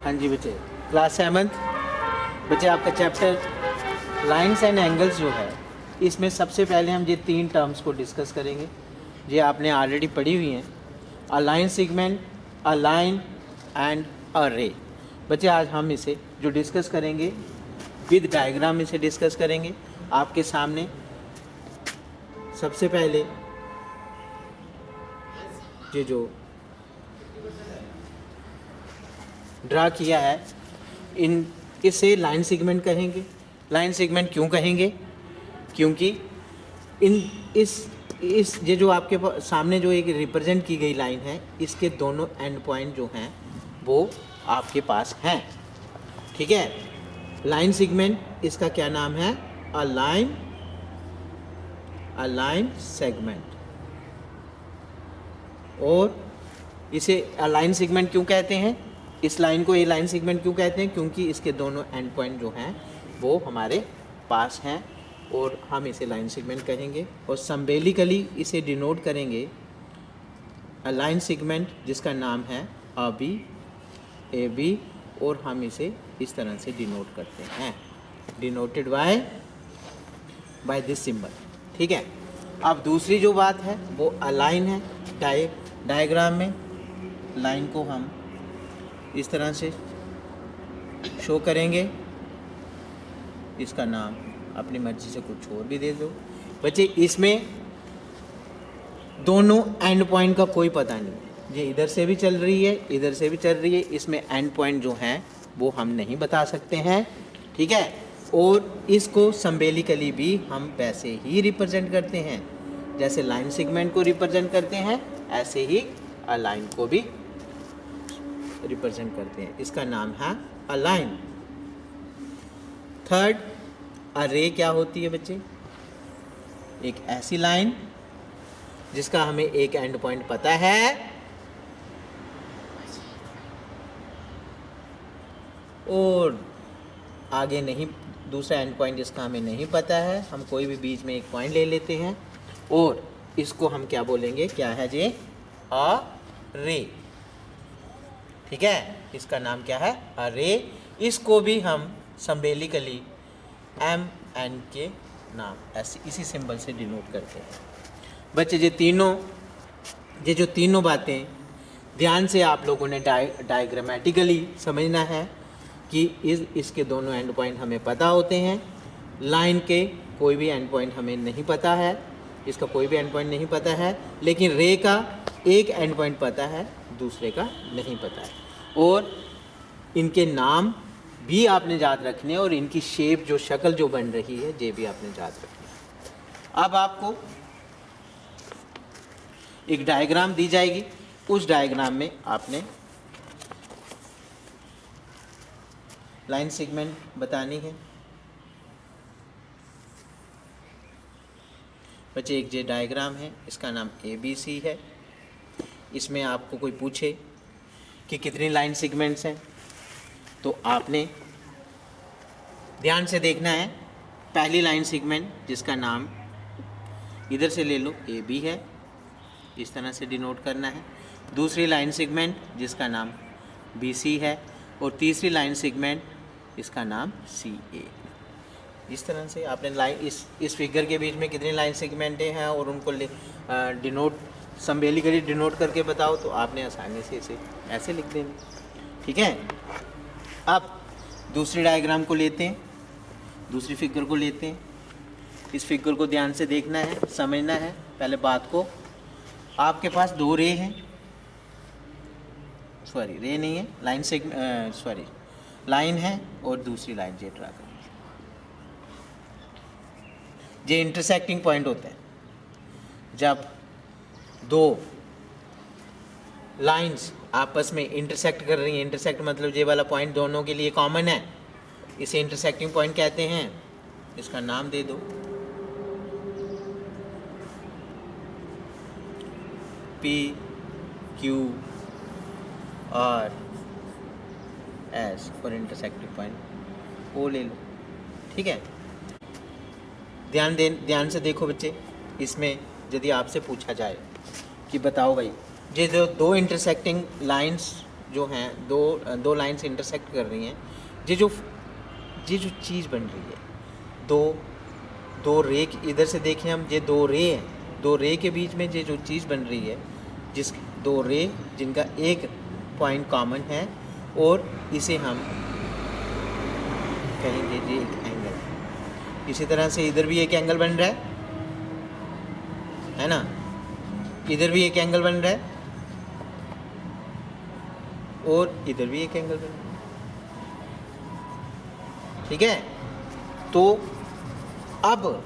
हाँ जी बच्चे, क्लास 7 बच्चे आपका चैप्टर लाइंस एंड एंगल्स जो है, इसमें सबसे पहले हम ये 3 टर्म्स को डिस्कस करेंगे। ये आपने ऑलरेडी पढ़ी हुई हैं, a line segment, a line and अ रे। बच्चे आज हम इसे जो डिस्कस करेंगे विद डायग्राम इसे डिस्कस करेंगे। आपके सामने सबसे पहले ये जो ड्रा किया है इसे लाइन सेगमेंट कहेंगे। लाइन सेगमेंट क्यों कहेंगे? क्योंकि इस ये जो आपके सामने जो एक रिप्रेजेंट की गई लाइन है, इसके दोनों एंड पॉइंट जो हैं वो आपके पास हैं। ठीक है, लाइन सेगमेंट इसका क्या नाम है? A line segment. और इसे अ लाइन सेगमेंट क्यों कहते हैं? इस लाइन को ए लाइन सेगमेंट क्यों कहते हैं? क्योंकि इसके दोनों एंड पॉइंट जो हैं वो हमारे पास हैं और हम इसे लाइन सेगमेंट कहेंगे। और सिंबॉलिकली इसे डिनोट करेंगे अ लाइन सेगमेंट जिसका नाम है अ बी, और हम इसे इस तरह से डिनोट करते हैं, डिनोटेड बाय दिस सिंबल। ठीक है, अब दूसरी जो बात है वो अलाइन है। डायग्राम में लाइन को हम इस तरह से शो करेंगे, इसका नाम अपनी मर्जी से कुछ और भी दे दो। बच्चे इसमें दोनों एंड पॉइंट का कोई पता नहीं, ये इधर से भी चल रही है, इधर से भी चल रही है, इसमें एंड पॉइंट जो हैं वो हम नहीं बता सकते हैं। ठीक है, और इसको सिंबॉलिकली भी हम वैसे ही रिप्रेजेंट करते हैं, जैसे लाइन सेगमेंट को रिप्रेजेंट करते हैं ऐसे ही अ लाइन को भी रिप्रेजेंट करते हैं। इसका नाम है अ लाइन। थर्ड, अ रे क्या होती है बच्चे? एक ऐसी लाइन जिसका हमें एक एंड पॉइंट पता है और आगे नहीं, दूसरा एंड पॉइंट जिसका हमें नहीं पता है। हम कोई भी बीच में एक पॉइंट ले लेते हैं और इसको हम क्या बोलेंगे? क्या है ये? अ रे। ठीक है, इसका नाम क्या है? अ रे। इसको भी हम सिंबॉलिकली एम एन के नाम ऐसे इसी सिंबल से डिनोट करते हैं। बच्चे ये जो तीनों बातें ध्यान से आप लोगों ने डायग्रामेटिकली समझना है कि इसके दोनों एंड पॉइंट हमें पता होते हैं। लाइन के कोई भी एंड पॉइंट हमें नहीं पता है, इसका कोई भी एंड पॉइंट नहीं पता है, लेकिन रे का एक एंड पॉइंट पता है, दूसरे का नहीं पता है। और इनके नाम भी आपने याद रखने हैं और इनकी शेप जो शक्ल जो बन रही है ये भी आपने याद रखनी है। अब आपको एक डायग्राम दी जाएगी, उस डायग्राम में आपने लाइन सेगमेंट बतानी है। बच्चे एक ये डायग्राम है, इसका नाम ABC है। इसमें आपको कोई पूछे कि कितनी लाइन सेगमेंट्स हैं तो आपने ध्यान से देखना है। पहली लाइन सेगमेंट जिसका नाम इधर से ले लो AB है, इस तरह से डिनोट करना है। दूसरी लाइन सेगमेंट जिसका नाम BC है और तीसरी लाइन सेगमेंट इसका नाम CA। इस तरह से आपने लाइन इस फिगर के बीच में कितनी लाइन सेगमेंटें हैं और उनको डिनोट सिंबॉलिकली डिनोट करके बताओ तो आपने आसानी से इसे ऐसे लिख देना। ठीक है, अब दूसरी डायग्राम को लेते हैं, दूसरी फिगर को लेते हैं। इस फिगर को ध्यान से देखना है, समझना है। पहले बात को, आपके पास दो रे हैं, सॉरी रे नहीं है, लाइन है और दूसरी लाइन ये ड्रा करें। ये इंटरसेक्टिंग पॉइंट होता है जब दो लाइंस आपस में इंटरसेक्ट कर रही हैं। इंटरसेक्ट मतलब ये वाला पॉइंट दोनों के लिए कॉमन है, इसे इंटरसेक्टिंग पॉइंट कहते हैं। इसका नाम दे दो PQRS और इंटरसेक्टिंग पॉइंट O ले लो। ठीक है, ध्यान से देखो बच्चे। इसमें यदि आपसे पूछा जाए कि बताओ भाई ये जो दो इंटरसेक्टिंग लाइंस जो हैं दो लाइन्स इंटरसेक्ट कर रही हैं, ये जो चीज़ बन रही है, दो रे इधर से देखें हम, ये दो रे हैं, दो रे के बीच में ये जो चीज़ बन रही है, जिस दो रे जिनका एक पॉइंट कॉमन है, और इसे हम कहेंगे ये एक एंगल है। इसी तरह से इधर भी एक एंगल बन रहा है ना, इधर भी एक एंगल बन रहा है, और इधर भी एक एंगल बन रहा है। ठीक है, तो अब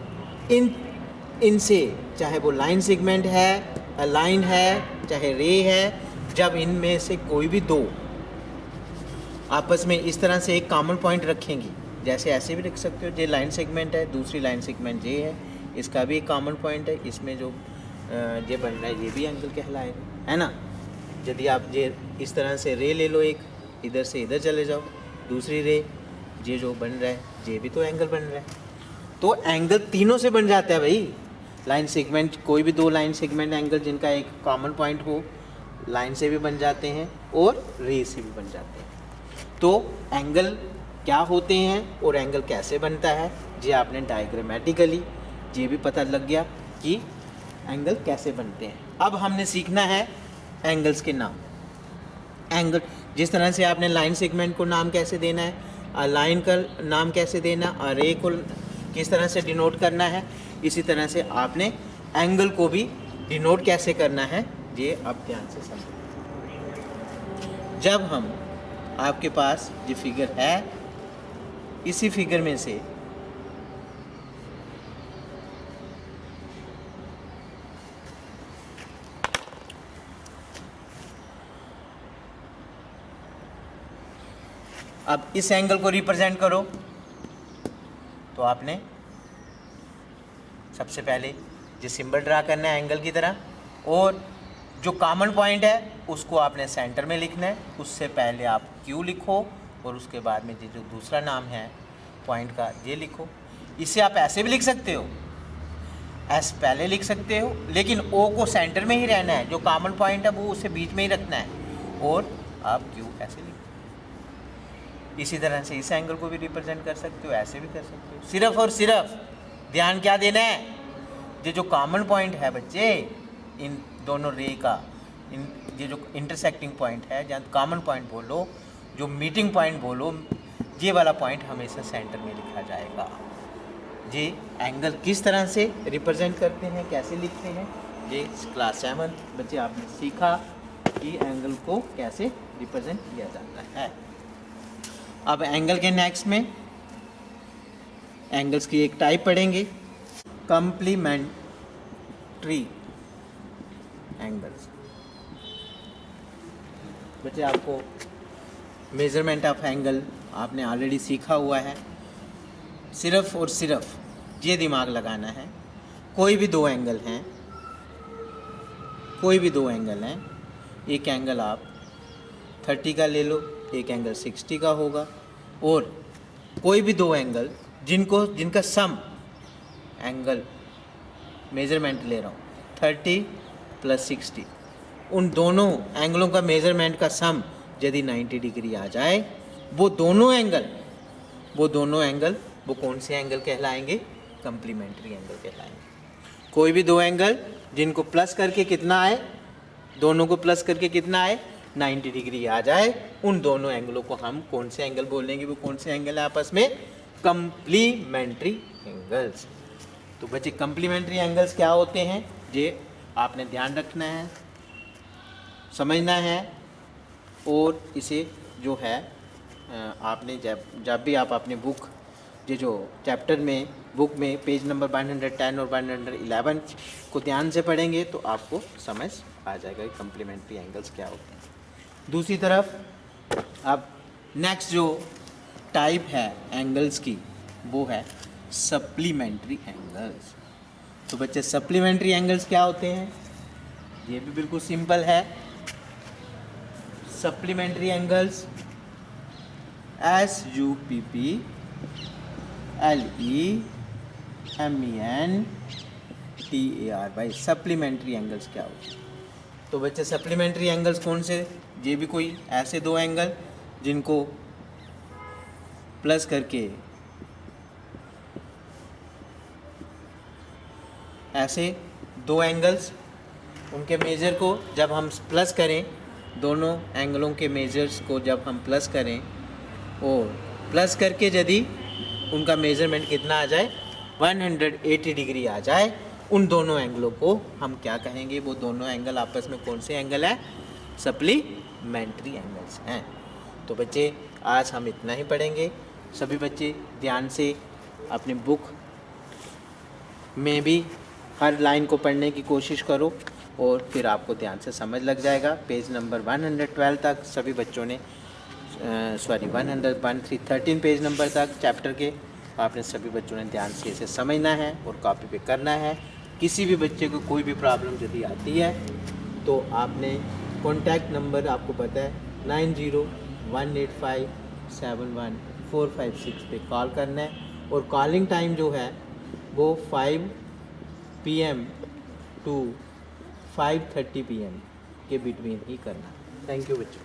इनसे चाहे वो लाइन सेगमेंट है, अलाइन है, चाहे रे है, जब इनमें से कोई भी दो आपस में इस तरह से एक कॉमन पॉइंट रखेंगी, जैसे ऐसे भी रख सकते हो, ये लाइन सेगमेंट है, दूसरी लाइन सेगमेंट ये है, इसका भी एक कॉमन पॉइंट है, इसमें जो ये बन रहा है ये भी एंगल कहलाएगा, है ना। यदि आप ये इस तरह से रे ले लो, एक इधर से इधर चले जाओ, दूसरी रे, ये जो बन रहा है ये भी तो एंगल बन रहा है। तो एंगल तीनों से बन जाता है भाई, लाइन सेगमेंट, कोई भी दो लाइन सेगमेंट एंगल जिनका एक कॉमन पॉइंट हो, लाइन से भी बन जाते हैं और रे से भी बन जाते हैं। तो एंगल क्या होते हैं और एंगल कैसे बनता है, ये आपने डायग्रामेटिकली ये भी पता लग गया कि एंगल कैसे बनते हैं। अब हमने सीखना है एंगल्स के नाम। एंगल जिस तरह से आपने लाइन सेगमेंट को नाम कैसे देना है, लाइन का नाम कैसे देना, रे को किस तरह से डिनोट करना है, इसी तरह से आपने एंगल को भी डिनोट कैसे करना है, ये अब ध्यान से समझो। जब हम आपके पास ये फिगर है, इसी फिगर में से अब इस एंगल को रिप्रेजेंट करो, तो आपने सबसे पहले ये सिंबल ड्रा करना है एंगल की तरह, और जो कॉमन पॉइंट है उसको आपने सेंटर में लिखना है। उससे पहले आप Q लिखो, और उसके बाद में ये जो दूसरा नाम है पॉइंट का ये लिखो। इसे आप ऐसे भी लिख सकते हो, एस पहले लिख सकते हो, लेकिन O को सेंटर में ही रहना है, जो कॉमन पॉइंट है वो उसे बीच में ही रखना है, और आप Q ऐसे लिखो। इसी तरह से इस एंगल को भी रिप्रेजेंट कर सकते हो, ऐसे भी कर सकते हो। सिर्फ और सिर्फ ध्यान क्या देना है, ये जो कॉमन पॉइंट है बच्चे, इन दोनों रे का, इन ये जो इंटरसेक्टिंग पॉइंट है, जहाँ कॉमन पॉइंट बोलो, जो मीटिंग पॉइंट बोलो, ये वाला पॉइंट हमेशा सेंटर में लिखा जाएगा। ये एंगल किस तरह से रिप्रेजेंट करते हैं, कैसे लिखते हैं, ये क्लास 7 बच्चे आपने सीखा कि एंगल को कैसे रिप्रेजेंट किया जाता है। अब एंगल के नेक्स्ट में एंगल्स की एक टाइप पढ़ेंगे, कम्प्लीमेंट्री एंगल्स। बच्चे आपको मेजरमेंट ऑफ एंगल आपने ऑलरेडी सीखा हुआ है। सिर्फ और सिर्फ ये दिमाग लगाना है, कोई भी दो एंगल हैं, एक एंगल आप 30 का ले लो, एक एंगल 60 का होगा, और कोई भी दो एंगल जिनका सम एंगल मेजरमेंट ले रहा हूँ 30 + 60, उन दोनों एंगलों का मेजरमेंट का सम यदि 90 डिग्री आ जाए, वो दोनों एंगल वो कौन से एंगल कहलाएंगे, कम्प्लीमेंट्री एंगल कहलाएंगे। कोई भी दो एंगल जिनको प्लस करके कितना आए, दोनों को प्लस करके कितना आए, 90 डिग्री आ जाए, उन दोनों एंगलों को हम कौन से एंगल बोलेंगे, वो कौन से एंगल है आपस में, कम्प्लीमेंट्री एंगल्स। तो बच्चे कम्प्लीमेंट्री एंगल्स क्या होते हैं, ये आपने ध्यान रखना है, समझना है, और इसे जो है आपने जब भी आप अपनी बुक ये जो चैप्टर में बुक में पेज नंबर 110 और 111 को ध्यान से पढ़ेंगे तो आपको समझ आ जाएगा कि कम्प्लीमेंट्री एंगल्स क्या होते हैं। दूसरी तरफ अब नेक्स्ट जो टाइप है एंगल्स की वो है सप्लीमेंट्री एंगल्स। तो बच्चे सप्लीमेंट्री एंगल्स क्या होते हैं, ये भी बिल्कुल सिंपल है। Supplementary angles SUPPLEMENTAR। Supplementary angles क्या होते हैं। तो बच्चे सप्लीमेंट्री एंगल्स कौन से ये भी कोई ऐसे दो एंगल जिनको प्लस करके ऐसे दो एंगल्स, उनके मेजर को जब हम प्लस करें, दोनों एंगलों के मेजर्स को जब हम प्लस करें और प्लस करके यदि उनका मेजरमेंट कितना आ जाए 180 डिग्री आ जाए, उन दोनों एंगलों को हम क्या कहेंगे? वो दोनों एंगल आपस में कौन से एंगल है? सप्लीमेंट्री एंगल्स हैं। तो बच्चे आज हम इतना ही पढ़ेंगे। सभी बच्चे ध्यान से अपनी बुक में भी हर लाइन को पढ़ने की कोशिश करो और फिर आपको ध्यान से समझ लग जाएगा। पेज नंबर 112 तक सभी बच्चों ने 113 पेज नंबर तक चैप्टर के आपने सभी बच्चों ने ध्यान से इसे समझना है और कॉपी पे करना है। किसी भी बच्चे को कोई भी प्रॉब्लम यदि आती है तो आपने कॉन्टैक्ट नंबर आपको पता है 9018571456 पे कॉल करना है और कॉलिंग टाइम जो है वो 5 PM to 5:30 PM के बिटवीन ही करना। थैंक यू बच्चों।